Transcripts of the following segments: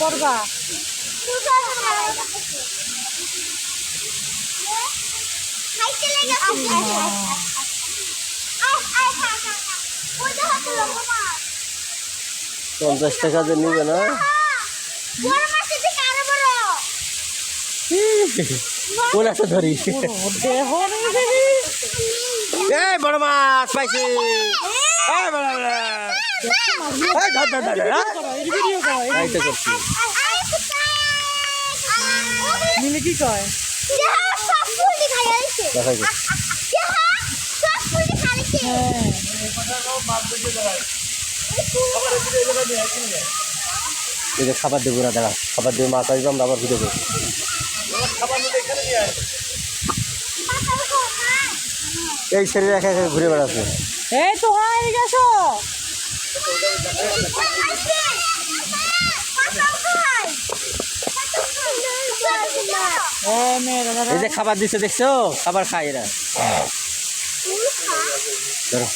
পড়বা ৳50 যে নিবে না কোন একটা ধরি এই বড় মাছ পাইছি এই বড় এই ধর ধর ধর এইটা করছি মিলে কি কয় দেখা গেছে এই যে খাবার দেবো না দেখা খাবার দিয়ে মাছ আসবে আমরা আবার ভিডিও করবো এই শরীরে একা একা ঘুরে বেড়াচ্ছে এই তো হয় গেছো এই যে খাবার দিচ্ছে দেখছো খাবার খায় এরা ধরো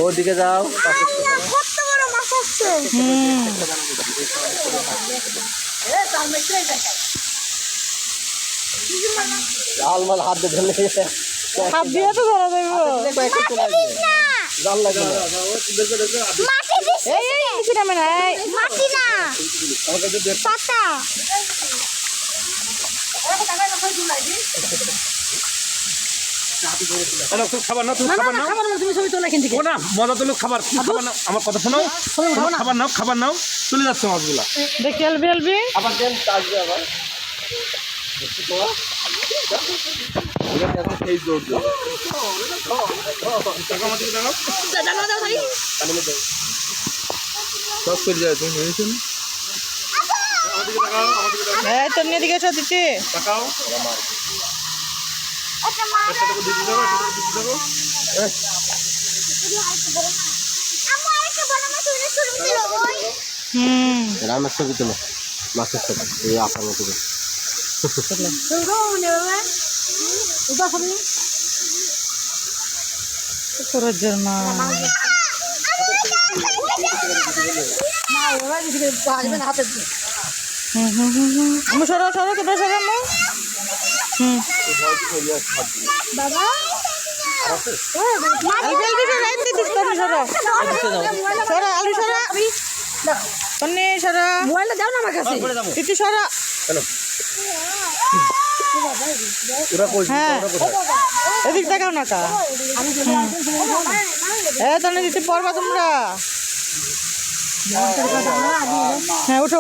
ওদিকে যাও আলমাল হাত দিয়ে ধরলে হাত দিয়ে তো ধরা যাইব জাল লাগে খাবার নাও তুমি ছবি তোলা কিন্তু না মজা তুলো খাবার নাও আমার কথা শোনো খাবার নাও চলে যাচ্ছে মাছগুলা দেখি এলবি এলবি আবার দেন আসবে আবার সেই জোর সব করে যায় তুমি মেরেছো এই তো নিয়ে দিকে দিচ্ছি রামের ছবি তোলো মাছের ছবি এই আসার মতো সরো সরো তোমরা সরো না মোবাইলটা দাও না আমার কাছে সরা হ্যাঁ এদিক দেখাও না কা তাহলে দিতে পারবা তোমরা হ্যাঁ ওঠো